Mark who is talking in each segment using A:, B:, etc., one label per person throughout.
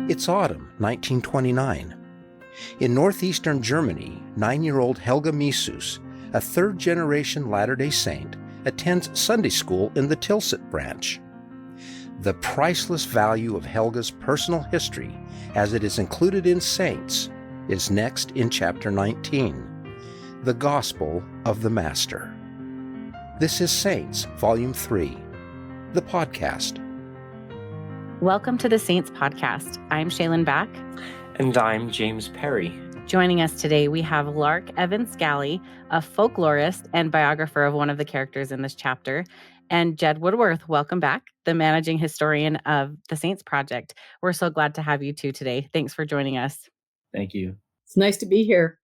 A: It's autumn 1929. In northeastern Germany, 9-year-old Helga Missus, a third-generation Latter-day Saint, attends Sunday school in the Tilsit branch. The priceless value of Helga's personal history, as it is included in Saints, is next in Chapter 19, The Gospel of the Master. This is Saints, Volume 3, the podcast.
B: Welcome to the Saints podcast. I'm Shaylin Back.
C: And I'm James Perry.
B: Joining us today, we have Lark Evans-Scally, a folklorist and biographer of one of the characters in this chapter, and Jed Woodworth. Welcome back, the managing historian of the Saints Project. We're so glad to have you two today. Thanks for joining us.
D: Thank you.
E: It's nice to be here.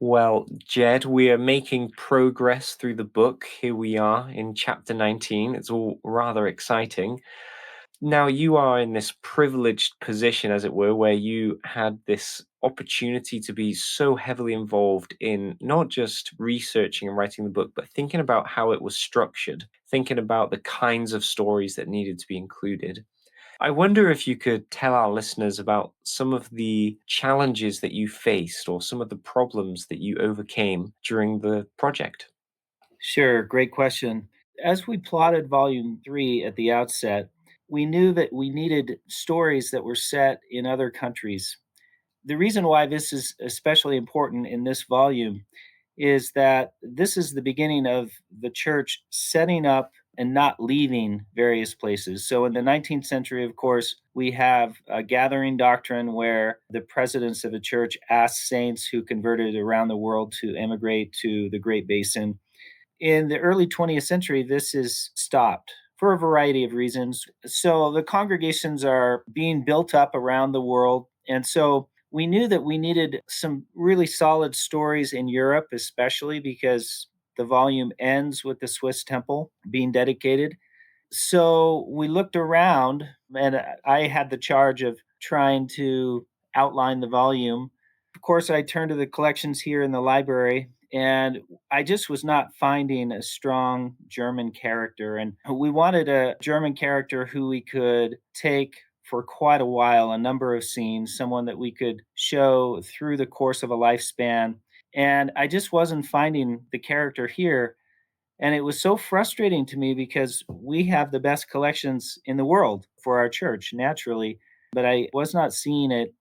C: Well, Jed, we are making progress through the book. Here we are in chapter 19. It's all rather exciting. Now, you are in this privileged position, as it were, where you had this opportunity to be so heavily involved in not just researching and writing the book, but thinking about how it was structured, thinking about the kinds of stories that needed to be included. I wonder if you could tell our listeners about some of the challenges that you faced or some of the problems that you overcame during the project.
D: Sure, great question. As we plotted Volume 3 at the outset, we knew that we needed stories that were set in other countries. The reason why this is especially important in this volume is that this is the beginning of the church setting up and not leaving various places. So in the 19th century, of course, we have a gathering doctrine where the presidents of the church asked saints who converted around the world to emigrate to the Great Basin. In the early 20th century, this is stopped for a variety of reasons. So the congregations are being built up around the world. And so we knew that we needed some really solid stories in Europe, especially because the volume ends with the Swiss temple being dedicated. So we looked around, and I had the charge of trying to outline the volume. Of course, I turned to the collections here in the library, and I just was not finding a strong German character. And we wanted a German character who we could take for quite a while, a number of scenes, someone that we could show through the course of a lifespan. And I just wasn't finding the character here. And it was so frustrating to me because we have the best collections in the world for our church, naturally, but I was not seeing it.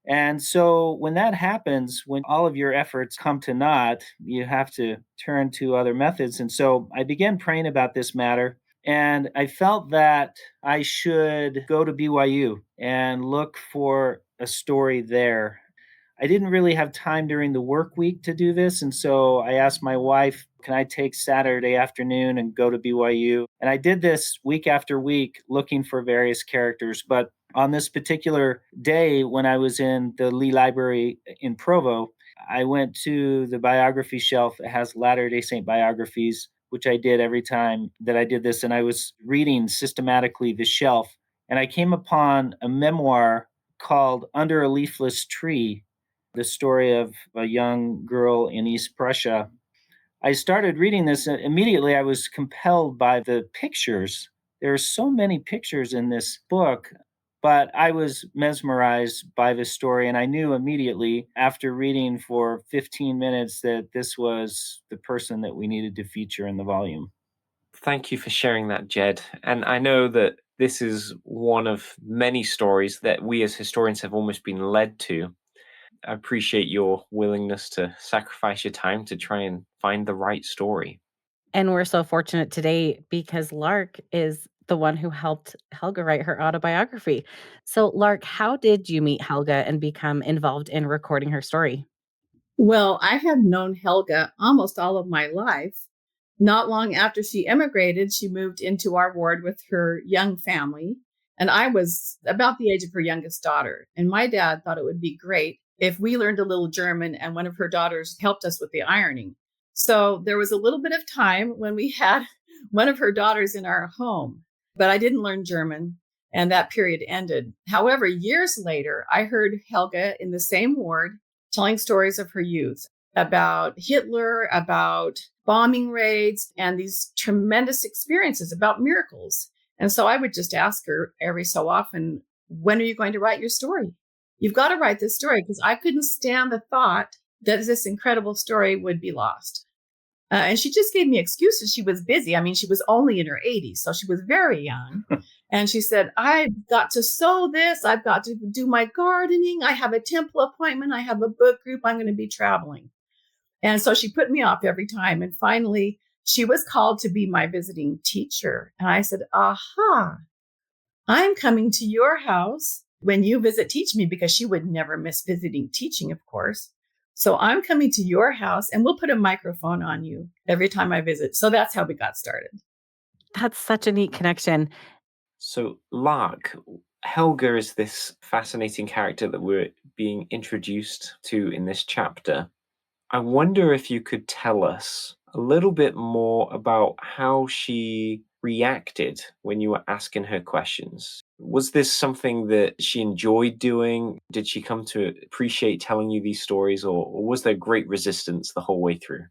D: And so when that happens, when all of your efforts come to naught, you have to turn to other methods. And so I began praying about this matter. And I felt that I should go to BYU and look for a story there. I didn't really have time during the work week to do this. And so I asked my wife, can I take Saturday afternoon and go to BYU? And I did this week after week looking for various characters. But on this particular day, when I was in the Lee Library in Provo, I went to the biography shelf that has Latter-day Saint biographies, which I did every time that I did this. And I was reading systematically the shelf. And I came upon a memoir called Under a Leafless Tree, the story of a young girl in East Prussia. I started reading this, and immediately I was compelled by the pictures. There are so many pictures in this book, but I was mesmerized by the story, and I knew immediately after reading for 15 minutes that this was the person that we needed to feature in the volume.
C: Thank you for sharing that, Jed. And I know that this is one of many stories that we as historians have almost been led to. I appreciate your willingness to sacrifice your time to try and find the right story.
B: And we're so fortunate today because Lark is the one who helped Helga write her autobiography. So, Lark, how did you meet Helga and become involved in recording her story?
E: Well, I had known Helga almost all of my life. Not long after she emigrated, she moved into our ward with her young family. And I was about the age of her youngest daughter. And my dad thought it would be great if we learned a little German and one of her daughters helped us with the ironing. So there was a little bit of time when we had one of her daughters in our home, but I didn't learn German, and that period ended. However, years later, I heard Helga in the same ward telling stories of her youth about Hitler, about bombing raids, and these tremendous experiences about miracles. And so I would just ask her every so often, when are you going to write your story? You've got to write this story, because I couldn't stand the thought that this incredible story would be lost. And she just gave me excuses. She was busy. I mean, she was only in her 80s, so she was very young. And she said, I've got to sew this. I've got to do my gardening. I have a temple appointment. I have a book group. I'm going to be traveling. And so she put me off every time. And finally, she was called to be my visiting teacher. And I said, aha, I'm coming to your house when you visit teach me, because she would never miss visiting teaching, of course. So I'm coming to your house, and we'll put a microphone on you every time I visit. So that's how we got started.
B: That's such a neat connection.
C: So, Lark, Helga is this fascinating character that we're being introduced to in this chapter. I wonder if you could tell us a little bit more about how she reacted when you were asking her questions. Was this something that she enjoyed doing? Did she come to appreciate telling you these stories, or was there great resistance the whole way through?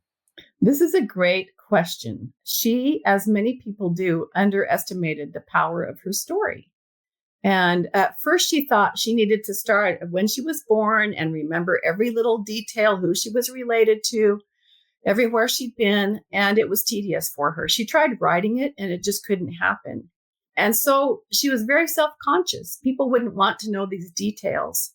E: This is a great question. She, as many people do, underestimated the power of her story. And at first, she thought she needed to start when she was born and remember every little detail, who she was related to, everywhere she'd been. And it was tedious for her. She tried writing it, and it just couldn't happen. And so she was very self-conscious. People wouldn't want to know these details,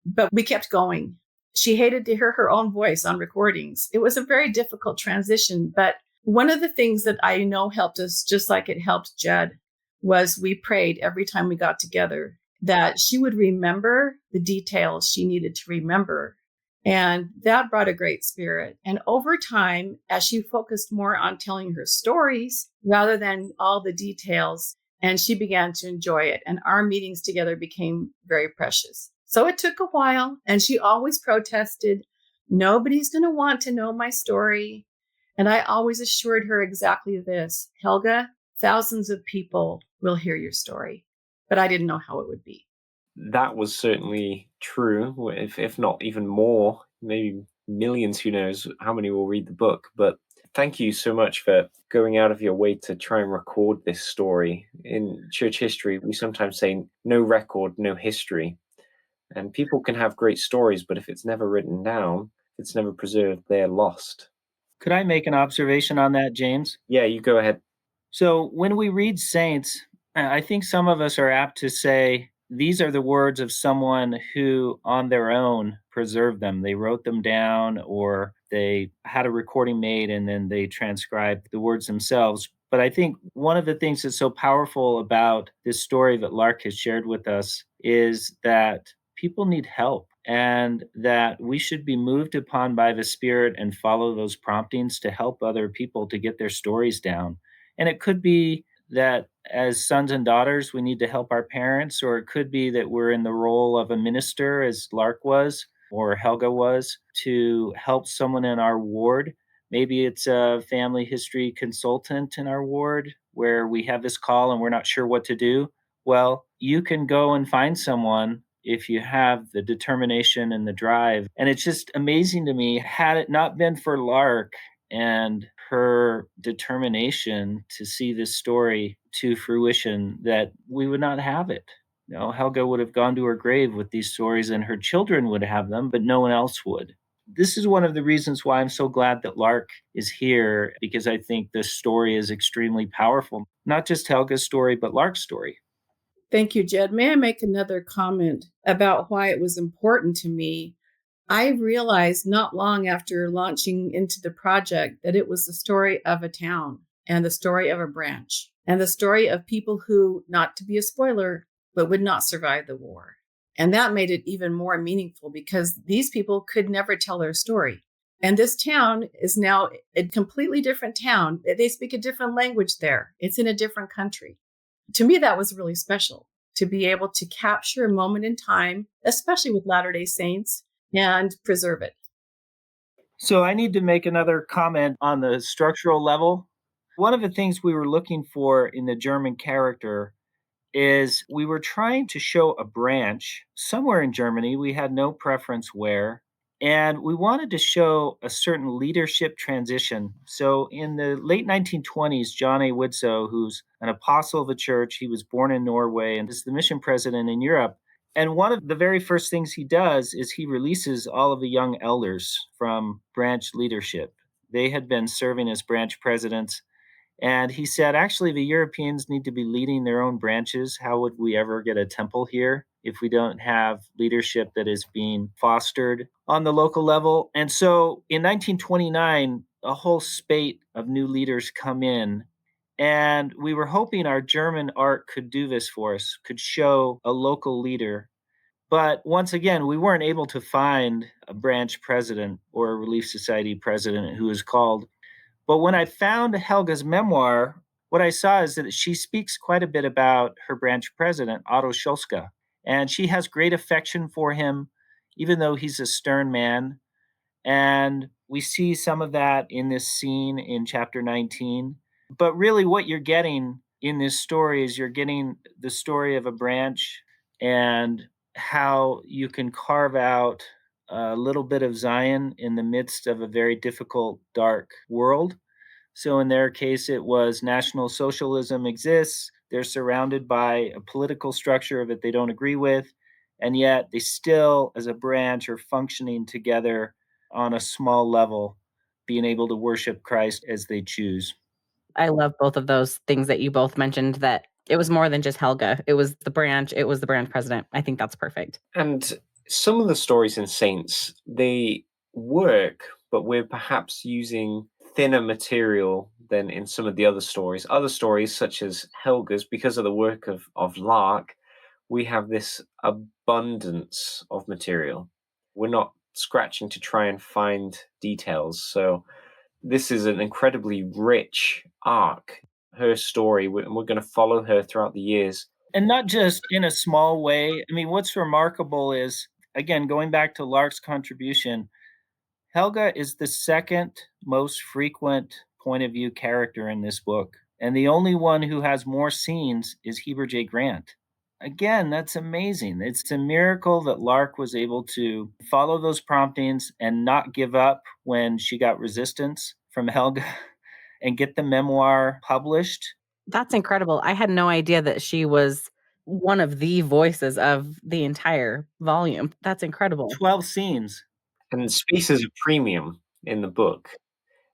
E: but we kept going. She hated to hear her own voice on recordings. It was a very difficult transition. But one of the things that I know helped us, just like it helped Jed, was we prayed every time we got together that she would remember the details she needed to remember. And that brought a great spirit. And over time, as she focused more on telling her stories rather than all the details, and she began to enjoy it. And our meetings together became very precious. So it took a while, and she always protested, nobody's going to want to know my story. And I always assured her exactly this, Helga, thousands of people will hear your story. But I didn't know how it would be.
C: That was certainly true, if not even more, maybe millions, who knows how many will read the book. But thank you so much for going out of your way to try and record this story. In church history, we sometimes say, no record, no history. And people can have great stories, but if it's never written down, if it's never preserved, they're lost.
D: Could I make an observation on that, James?
C: Yeah, you go ahead.
D: So when we read saints, I think some of us are apt to say, these are the words of someone who on their own preserved them. They wrote them down, or they had a recording made and then they transcribed the words themselves. But I think one of the things that's so powerful about this story that Lark has shared with us is that people need help, and that we should be moved upon by the Spirit and follow those promptings to help other people to get their stories down. And it could be that as sons and daughters, we need to help our parents, or it could be that we're in the role of a minister, as Lark was or Helga was, to help someone in our ward. Maybe it's a family history consultant in our ward where we have this call and we're not sure what to do. Well, you can go and find someone if you have the determination and the drive. And it's just amazing to me, had it not been for Lark and her determination to see this story to fruition, that we would not have it. Helga would have gone to her grave with these stories, and her children would have them, but no one else would. This is one of the reasons why I'm so glad that Lark is here, because I think this story is extremely powerful. Not just Helga's story, but Lark's story.
E: Thank you, Jed. May I make another comment about why it was important to me? I realized not long after launching into the project that it was the story of a town and the story of a branch and the story of people who, not to be a spoiler, but would not survive the war. And that made it even more meaningful because these people could never tell their story. And this town is now a completely different town. They speak a different language there. It's in a different country. To me, that was really special, to be able to capture a moment in time, especially with Latter-day Saints, and preserve it.
D: So I need to make another comment on the structural level. One of the things we were looking for in the German character is we were trying to show a branch somewhere in Germany. We had no preference where. And we wanted to show a certain leadership transition. So in the late 1920s, John A. Widtsoe, who's an apostle of the church, he was born in Norway and is the mission president in Europe. And one of the very first things he does is he releases all of the young elders from branch leadership. They had been serving as branch presidents. And he said, actually, the Europeans need to be leading their own branches. How would we ever get a temple here if we don't have leadership that is being fostered on the local level? And so in 1929, a whole spate of new leaders come in. And we were hoping our German art could do this for us, could show a local leader. But once again, we weren't able to find a branch president or a Relief Society president who was called. But when I found Helga's memoir, what I saw is that she speaks quite a bit about her branch president, Otto Scholzka, and she has great affection for him, even though he's a stern man. And we see some of that in this scene in chapter 19. But really, what you're getting in this story is you're getting the story of a branch and how you can carve out a little bit of Zion in the midst of a very difficult, dark world. So in their case, it was National Socialism exists. They're surrounded by a political structure that they don't agree with. And yet they still, as a branch, are functioning together on a small level, being able to worship Christ as they choose.
B: I love both of those things that you both mentioned, that it was more than just Helga. It was the branch. It was the branch president. I think that's perfect.
C: And some of the stories in Saints, they work, but we're perhaps using thinner material than in some of the other stories. Other stories, such as Helga's, because of the work of Lark, we have this abundance of material. We're not scratching to try and find details. So this is an incredibly rich arc. Her story, we're going to follow her throughout the years.
D: And not just in a small way. I mean, what's remarkable is, again, going back to Lark's contribution, Helga is the second most frequent point of view character in this book. And the only one who has more scenes is Heber J. Grant. Again, that's amazing. It's a miracle that Lark was able to follow those promptings and not give up when she got resistance from Helga and get the memoir published.
B: That's incredible. I had no idea that she was one of the voices of the entire volume. That's incredible.
D: 12 scenes.
C: And space is a premium in the book.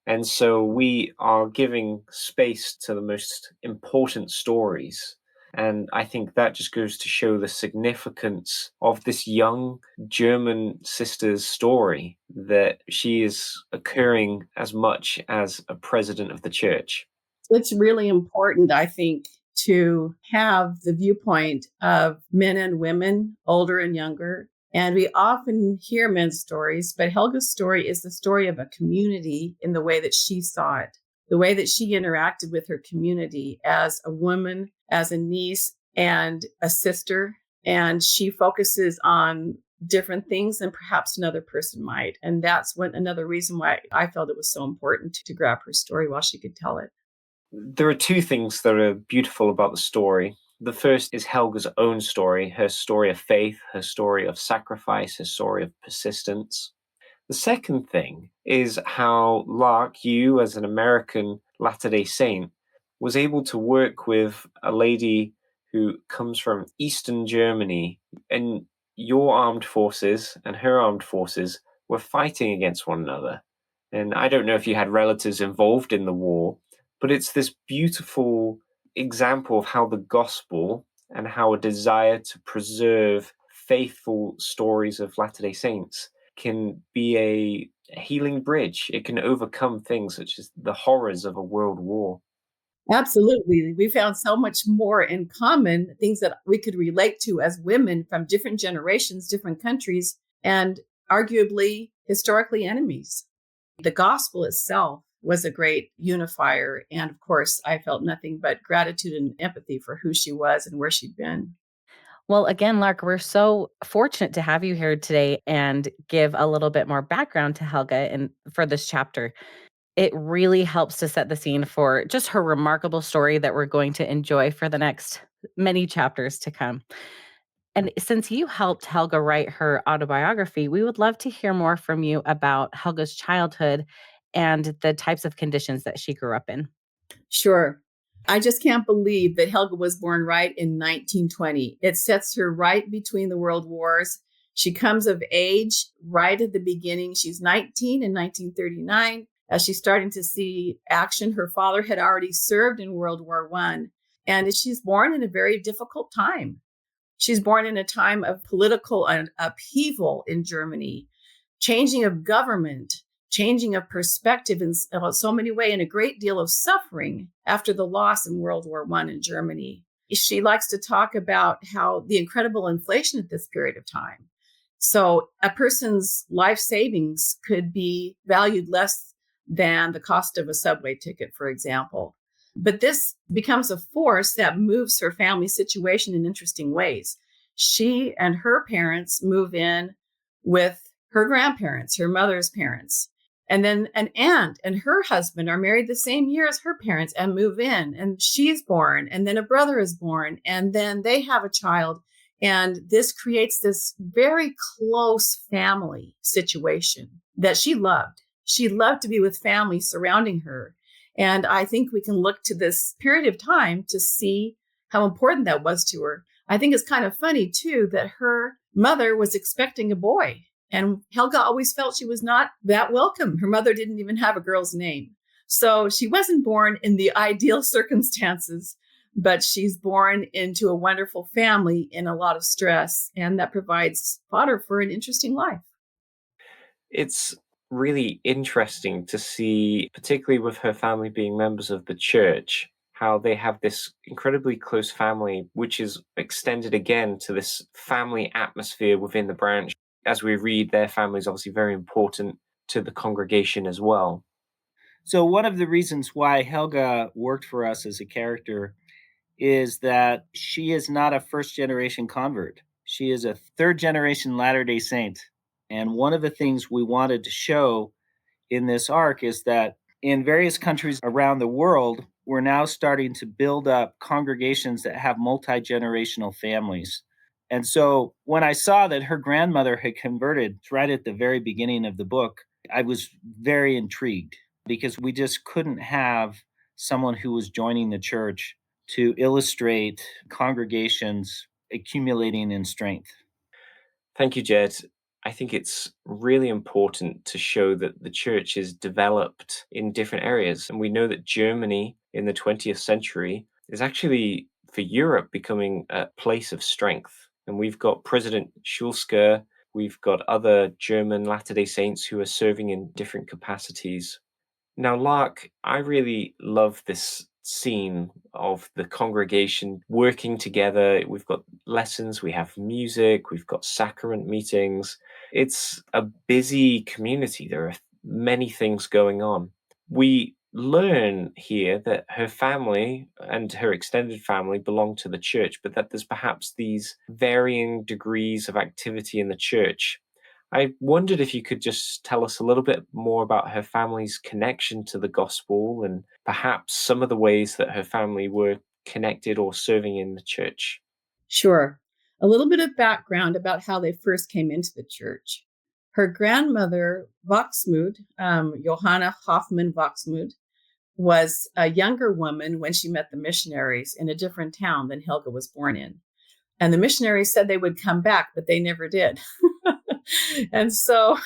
C: And so we are giving space to the most important stories. And I think that just goes to show the significance of this young German sister's story, that she is occurring as much as a president of the church.
E: It's really important, I think, to have the viewpoint of men and women, older and younger. And we often hear men's stories, but Helga's story is the story of a community in the way that she saw it, the way that she interacted with her community as a woman, as a niece, and a sister. And she focuses on different things than perhaps another person might. And that's another reason why I felt it was so important to grab her story while she could tell it.
C: There are two things that are beautiful about the story. The first is Helga's own story, her story of faith, her story of sacrifice, her story of persistence. The second thing is how Lark, you as an American Latter-day Saint, was able to work with a lady who comes from Eastern Germany, and your armed forces and her armed forces were fighting against one another. And I don't know if you had relatives involved in the war, but it's this beautiful example of how the gospel and how a desire to preserve faithful stories of Latter-day Saints can be a healing bridge. It can overcome things such as the horrors of a world war.
E: Absolutely. We found so much more in common, things that we could relate to as women from different generations, different countries, and arguably historically enemies. The gospel itself was a great unifier. And of course, I felt nothing but gratitude and empathy for who she was and where she'd been.
B: Well, again, Lark, we're so fortunate to have you here today and give a little bit more background to Helga and for this chapter. It really helps to set the scene for just her remarkable story that we're going to enjoy for the next many chapters to come. And since you helped Helga write her autobiography, we would love to hear more from you about Helga's childhood and the types of conditions that she grew up in.
E: Sure. I just can't believe that Helga was born right in 1920. It sets her right between the world wars. She comes of age right at the beginning. She's 19 in 1939. As she's starting to see action, her father had already served in World War I. And she's born in a very difficult time. She's born in a time of political upheaval in Germany, changing of government, changing of perspective in so many ways, and a great deal of suffering after the loss in World War I in Germany. She likes to talk about how the incredible inflation at this period of time. So a person's life savings could be valued less than the cost of a subway ticket, for example. But this becomes a force that moves her family situation in interesting ways. She and her parents move in with her grandparents, her mother's parents. And then an aunt and her husband are married the same year as her parents and move in. And she's born. And then a brother is born. And then they have a child. And this creates this very close family situation that she loved. She loved to be with family surrounding her. And I think we can look to this period of time to see how important that was to her. I think it's kind of funny, too, that her mother was expecting a boy. And Helga always felt she was not that welcome. Her mother didn't even have a girl's name. So she wasn't born in the ideal circumstances, but she's born into a wonderful family in a lot of stress. And that provides fodder for an interesting life.
C: It's really interesting to see, particularly with her family being members of the church, how they have this incredibly close family, which is extended again to this family atmosphere within the branch. As we read, their family is obviously very important to the congregation as well.
D: So, one of the reasons why Helga worked for us as a character is that she is not a first generation convert. She is a third generation Latter day Saint. And one of the things we wanted to show in this arc is that in various countries around the world, we're now starting to build up congregations that have multi generational families. And so when I saw that her grandmother had converted right at the very beginning of the book, I was very intrigued because we just couldn't have someone who was joining the church to illustrate congregations accumulating in strength.
C: Thank you, Jed. I think it's really important to show that the church is developed in different areas. And we know that Germany in the 20th century is actually, for Europe, becoming a place of strength. And we've got President Schulze, we've got other German Latter-day Saints who are serving in different capacities. Now, Lark, I really love this scene of the congregation working together. We've got lessons, we have music, we've got sacrament meetings. It's a busy community. There are many things going on. We learn here that her family and her extended family belong to the church, but that there's perhaps these varying degrees of activity in the church. I wondered if you could just tell us a little bit more about her family's connection to the gospel and perhaps some of the ways that her family were connected or serving in the church.
E: Sure. A little bit of background about how they first came into the church. Her grandmother, Wachsmuth, Johanna Hoffmann Wachsmuth, was a younger woman when she met the missionaries in a different town than Helga was born in. And the missionaries said they would come back, but they never did. And so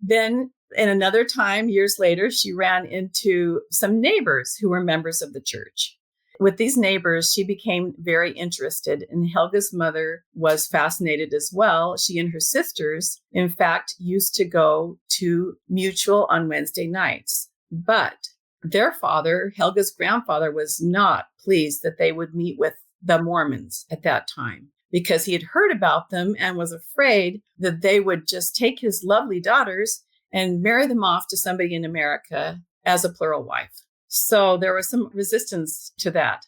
E: then in another time, years later, she ran into some neighbors who were members of the church. With these neighbors, she became very interested, and Helga's mother was fascinated as well. She and her sisters, in fact, used to go to Mutual on Wednesday nights. But their father, Helga's grandfather, was not pleased that they would meet with the Mormons at that time because he had heard about them and was afraid that they would just take his lovely daughters and marry them off to somebody in America as a plural wife. So there was some resistance to that.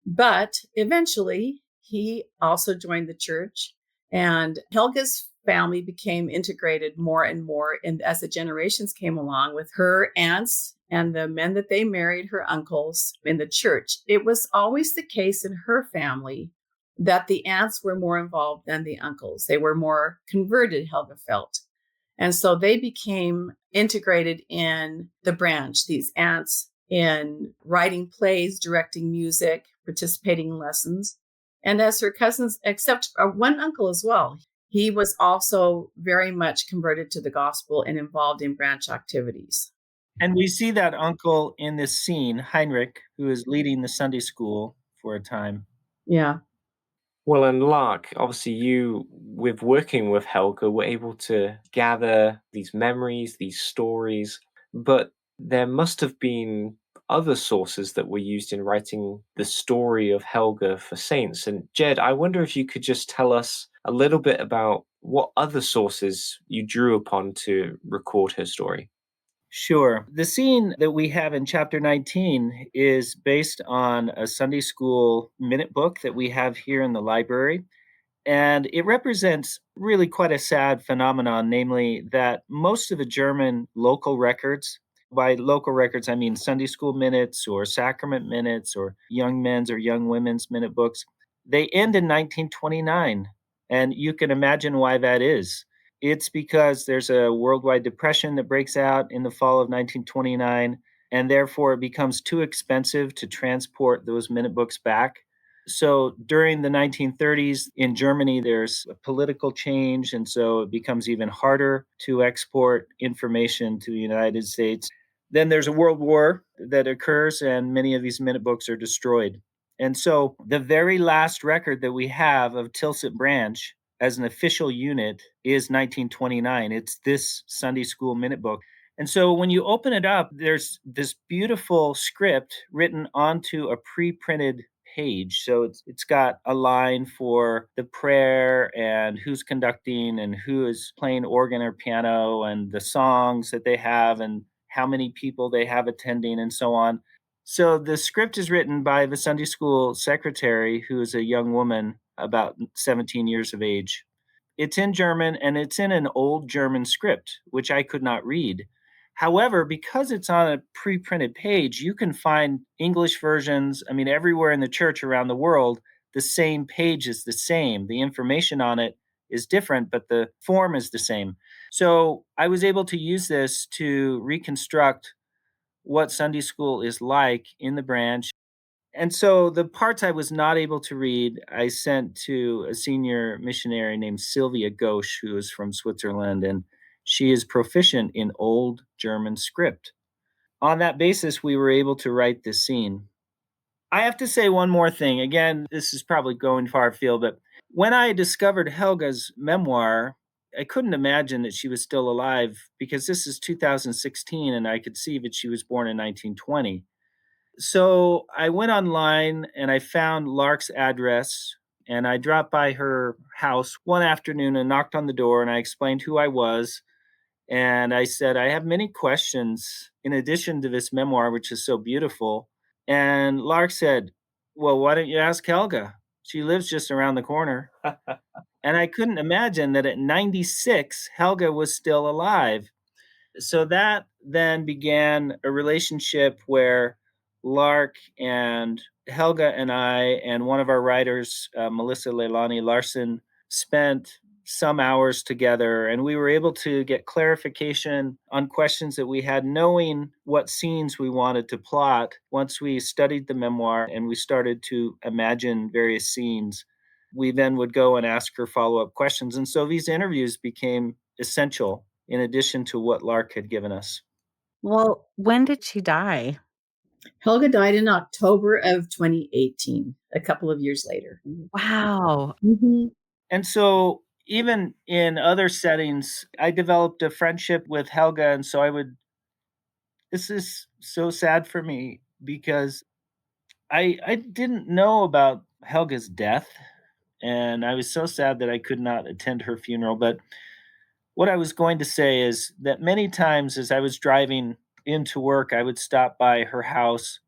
E: But eventually, he also joined the church, and Helga's family became integrated more and more. And as the generations came along with her aunts and the men that they married, her uncles in the church, it was always the case in her family that the aunts were more involved than the uncles. They were more converted, Helga felt. And so they became integrated in the branch, these aunts, in writing plays, directing music, participating in lessons. And as her cousins, except one uncle as well, he was also very much converted to the gospel and involved in branch activities.
D: And we see that uncle in this scene, Heinrich, who is leading the Sunday school for a time.
E: Yeah.
C: Well, and Lark, obviously you, with working with Helga, were able to gather these memories, these stories, but there must have been other sources that were used in writing the story of Helga for Saints. And Jed, I wonder if you could just tell us a little bit about what other sources you drew upon to record her story.
D: Sure. The scene that we have in chapter 19 is based on a Sunday school minute book that we have here in the library. And it represents really quite a sad phenomenon, namely that most of the German local records, by local records, I mean Sunday school minutes or sacrament minutes or young men's or young women's minute books, they end in 1929. And you can imagine why that is. It's because there's a worldwide depression that breaks out in the fall of 1929, and therefore it becomes too expensive to transport those minute books back. So during the 1930s in Germany, there's a political change, and so it becomes even harder to export information to the United States. Then there's a world war that occurs, and many of these minute books are destroyed. And so the very last record that we have of Tilsit Branch as an official unit is 1929. It's this Sunday school minute book. And so when you open it up, there's this beautiful script written onto a pre-printed page. So it's got a line for the prayer and who's conducting and who is playing organ or piano and the songs that they have and how many people they have attending and so on. So the script is written by the Sunday school secretary, who is a young woman about 17 years of age. It's in German and it's in an old German script, which I could not read. However, because it's on a pre printed page, you can find English versions. I mean, everywhere in the church around the world, the same page is the same. The information on it is different, but the form is the same. So I was able to use this to reconstruct what Sunday school is like in the branch. And so the parts I was not able to read, I sent to a senior missionary named Sylvia Gauche, who is from Switzerland, and she is proficient in Old German script. On that basis, we were able to write this scene. I have to say one more thing. Again, this is probably going far afield, but when I discovered Helga's memoir, I couldn't imagine that she was still alive because this is 2016 and I could see that she was born in 1920. So I went online and I found Lark's address and I dropped by her house one afternoon and knocked on the door and I explained who I was. And I said, I have many questions in addition to this memoir, which is so beautiful. And Lark said, well, why don't you ask Helga? She lives just around the corner. And I couldn't imagine that at 96, Helga was still alive. So that then began a relationship where Lark and Helga and I and one of our writers, Melissa Leilani Larson, spent some hours together and we were able to get clarification on questions that we had, knowing what scenes we wanted to plot. Once we studied the memoir and we started to imagine various scenes, we then would go and ask her follow-up questions. And so these interviews became essential in addition to what Lark had given us.
B: Well, when did she die?
E: Helga died in October of 2018, a couple of years later.
B: Wow.
E: Mm-hmm.
D: And so, even in other settings, I developed a friendship with Helga. And so, this is so sad for me because I didn't know about Helga's death. And I was so sad that I could not attend her funeral. But what I was going to say is that many times as I was driving into work, I would stop by her house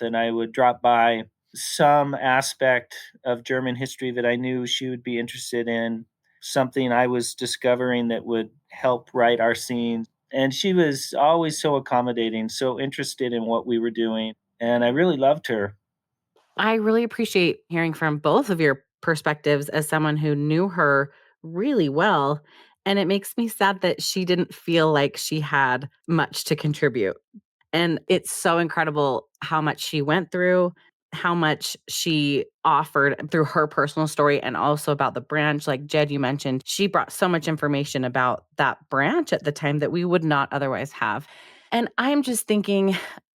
D: and I would drop by some aspect of German history that I knew she would be interested in, something I was discovering that would help write our scenes. And she was always so accommodating, so interested in what we were doing. And I really loved her.
B: I really appreciate hearing from both of your perspectives as someone who knew her really well. And it makes me sad that she didn't feel like she had much to contribute. And it's so incredible how much she went through, how much she offered through her personal story, and also about the branch. Like Jed, you mentioned, she brought so much information about that branch at the time that we would not otherwise have. And I'm just thinking,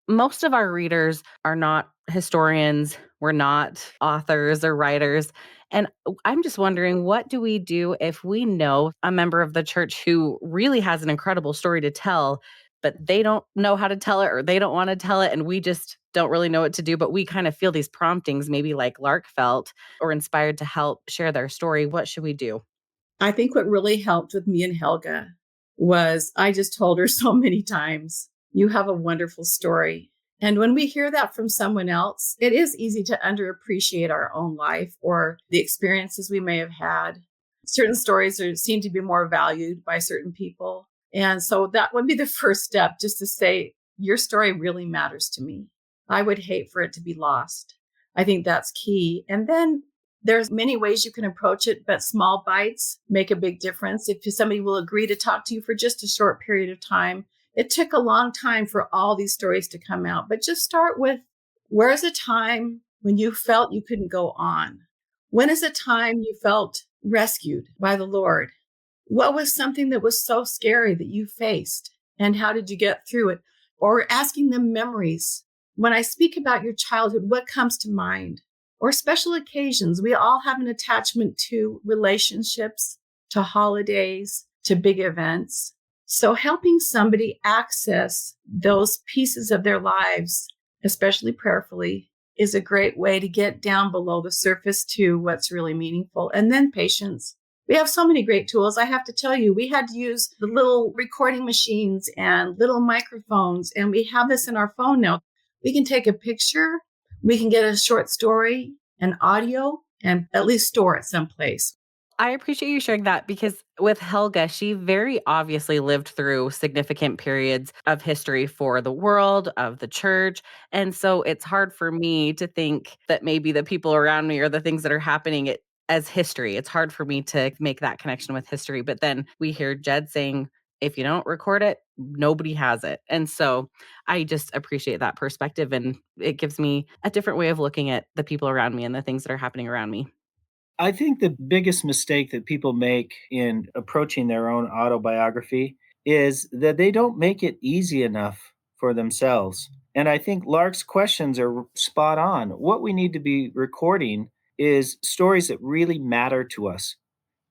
B: most of our readers are not historians, we're not authors or writers. And I'm just wondering, what do we do if we know a member of the church who really has an incredible story to tell, but they don't know how to tell it or they don't want to tell it, and we just don't really know what to do, but we kind of feel these promptings, maybe like Lark felt, or inspired to help share their story? What should we do?
E: I think what really helped with me and Helga was I just told her so many times, you have a wonderful story. And when we hear that from someone else, it is easy to underappreciate our own life or the experiences we may have had. Certain stories seem to be more valued by certain people. And so that would be the first step, just to say, your story really matters to me. I would hate for it to be lost. I think that's key. And then there's many ways you can approach it, but small bites make a big difference. If somebody will agree to talk to you for just a short period of time, it took a long time for all these stories to come out, but just start with, where is a time when you felt you couldn't go on? When is a time you felt rescued by the Lord? What was something that was so scary that you faced? And how did you get through it? Or asking them memories. When I speak about your childhood, what comes to mind? Or special occasions. We all have an attachment to relationships, to holidays, to big events. So helping somebody access those pieces of their lives, especially prayerfully, is a great way to get down below the surface to what's really meaningful. And then patience. We have so many great tools. I have to tell you, we had to use the little recording machines and little microphones, and we have this in our phone now. We can take a picture, we can get a short story, an audio, and at least store it someplace.
B: I appreciate you sharing that, because with Helga, she very obviously lived through significant periods of history for the world, of the church. And so it's hard for me to think that maybe the people around me or the things that are happening as history. It's hard for me to make that connection with history. But then we hear Jed saying, if you don't record it, nobody has it. And so I just appreciate that perspective. And it gives me a different way of looking at the people around me and the things that are happening around me.
D: I think the biggest mistake that people make in approaching their own autobiography is that they don't make it easy enough for themselves. And I think Lark's questions are spot on. What we need to be recording is stories that really matter to us.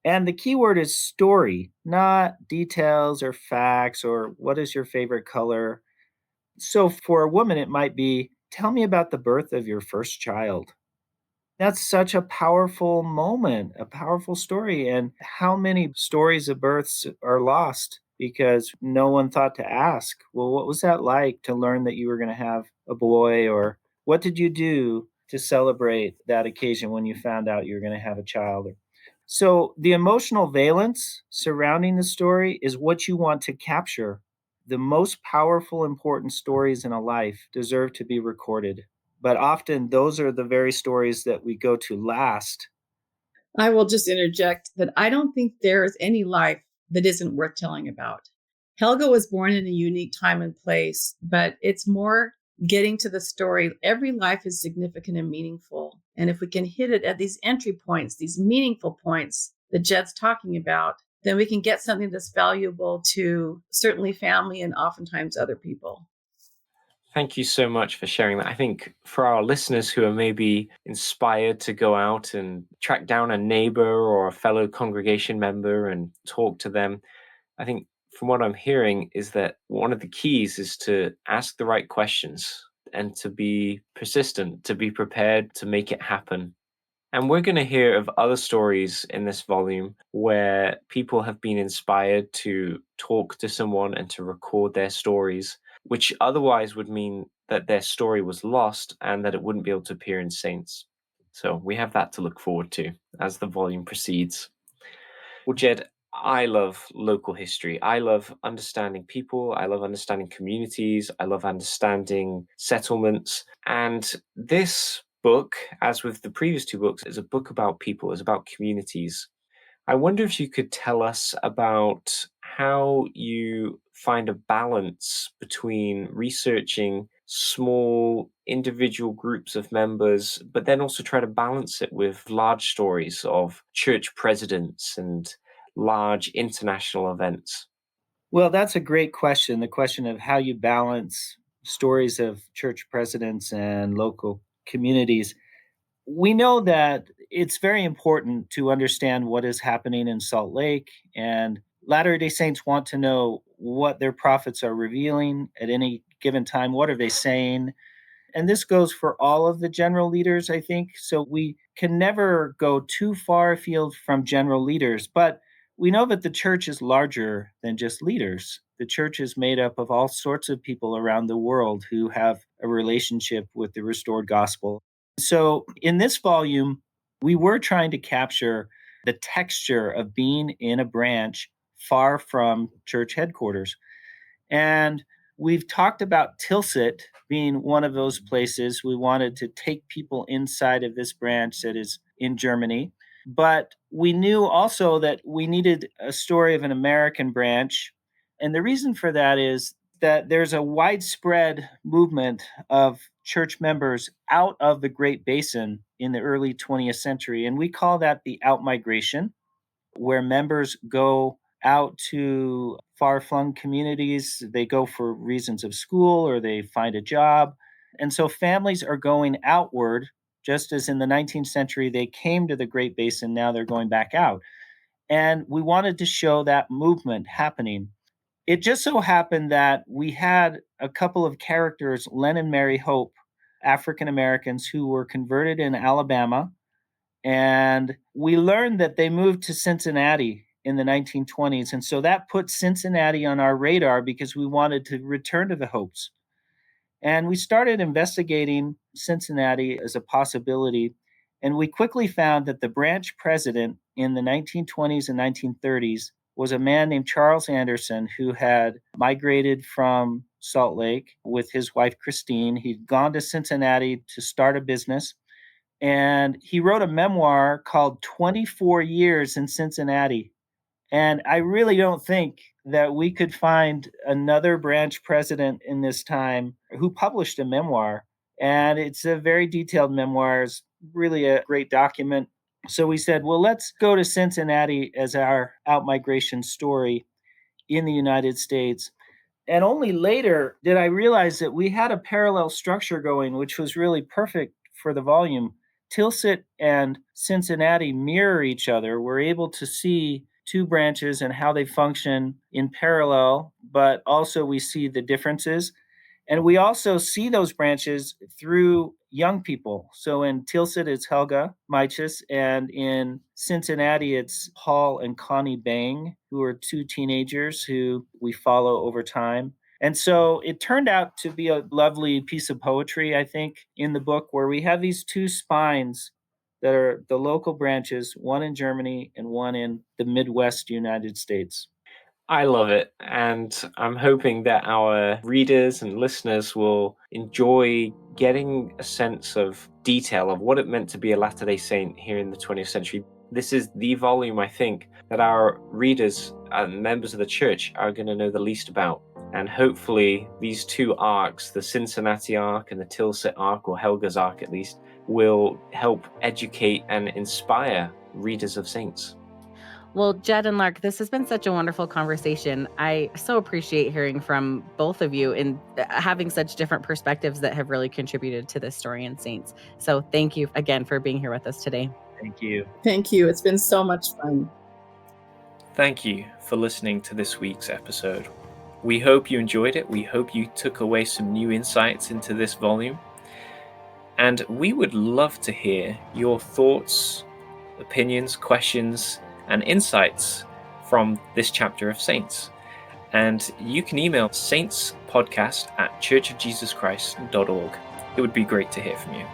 D: And the key word is story, not details or facts or what is your favorite color. So for a woman, it might be, tell me about the birth of your first child. That's such a powerful moment, a powerful story. And how many stories of births are lost because no one thought to ask, well, what was that like to learn that you were going to have a boy? Or what did you do to celebrate that occasion when you found out you were going to have a child? So the emotional valence surrounding the story is what you want to capture. The most powerful, important stories in a life deserve to be recorded. But often those are the very stories that we go to last.
E: I will just interject that I don't think there is any life that isn't worth telling about. Helga was born in a unique time and place, but it's more getting to the story. Every life is significant and meaningful. And if we can hit it at these entry points, these meaningful points that Jed's talking about, then we can get something that's valuable to certainly family and oftentimes other people.
C: Thank you so much for sharing that. I think for our listeners who are maybe inspired to go out and track down a neighbor or a fellow congregation member and talk to them, I think from what I'm hearing is that one of the keys is to ask the right questions and to be persistent, to be prepared to make it happen. And we're going to hear of other stories in this volume where people have been inspired to talk to someone and to record their stories, which otherwise would mean that their story was lost and that it wouldn't be able to appear in Saints. So we have that to look forward to as the volume proceeds. Well, Jed, I love local history. I love understanding people. I love understanding communities. I love understanding settlements. And this book, as with the previous two books, is a book about people, is about communities. I wonder if you could tell us about how you find a balance between researching small individual groups of members, but then also try to balance it with large stories of church presidents and large international events.
D: Well, that's a great question. The question of how you balance stories of church presidents and local communities. We know that it's very important to understand what is happening in Salt Lake, and Latter day Saints want to know what their prophets are revealing at any given time. What are they saying? And this goes for all of the general leaders, I think. So we can never go too far afield from general leaders, but we know that the church is larger than just leaders. The church is made up of all sorts of people around the world who have a relationship with the restored gospel. So in this volume, we were trying to capture the texture of being in a branch far from church headquarters. And we've talked about Tilsit being one of those places. We wanted to take people inside of this branch that is in Germany. But we knew also that we needed a story of an American branch. And the reason for that is that there's a widespread movement of church members out of the Great Basin in the early 20th century. And we call that the outmigration, where members go out to far flung communities. They go for reasons of school or they find a job. And so families are going outward, just as in the 19th century they came to the Great Basin, now they're going back out. And we wanted to show that movement happening. It just so happened that we had a couple of characters, Len and Mary Hope, African Americans who were converted in Alabama, and we learned that they moved to Cincinnati in the 1920s. And so that put Cincinnati on our radar because we wanted to return to the Hopes. And we started investigating Cincinnati as a possibility. And we quickly found that the branch president in the 1920s and 1930s was a man named Charles Anderson, who had migrated from Salt Lake with his wife, Christine. He'd gone to Cincinnati to start a business. And he wrote a memoir called 24 Years in Cincinnati. And I really don't think that we could find another branch president in this time who published a memoir. And it's a very detailed memoir, it's really a great document. So we said, well, let's go to Cincinnati as our outmigration story in the United States. And only later did I realize that we had a parallel structure going, which was really perfect for the volume. Tilsit and Cincinnati mirror each other. We're able to see two branches and how they function in parallel, but also we see the differences. And we also see those branches through young people. So in Tilsit, it's Helga Meiches, and in Cincinnati, it's Paul and Connie Bang, who are two teenagers who we follow over time. And so it turned out to be a lovely piece of poetry, I think, in the book, where we have these two spines that are the local branches, one in Germany and one in the Midwest United States.
C: I love it. And I'm hoping that our readers and listeners will enjoy getting a sense of detail of what it meant to be a Latter-day Saint here in the 20th century. This is the volume, I think, that our readers and members of the church are going to know the least about. And hopefully these two arcs, the Cincinnati arc and the Tilsit arc, or Helga's arc at least, will help educate and inspire readers of Saints.
B: Well, Jed and Lark, this has been such a wonderful conversation. I so appreciate hearing from both of you and having such different perspectives that have really contributed to this story in Saints. So thank you again for being here with us today.
D: Thank you.
E: Thank you. It's been so much fun.
C: Thank you for listening to this week's episode. We hope you enjoyed it. We hope you took away some new insights into this volume. And we would love to hear your thoughts, opinions, questions, and insights from this chapter of Saints. And you can email saintspodcast@churchofjesuschrist.org. It would be great to hear from you.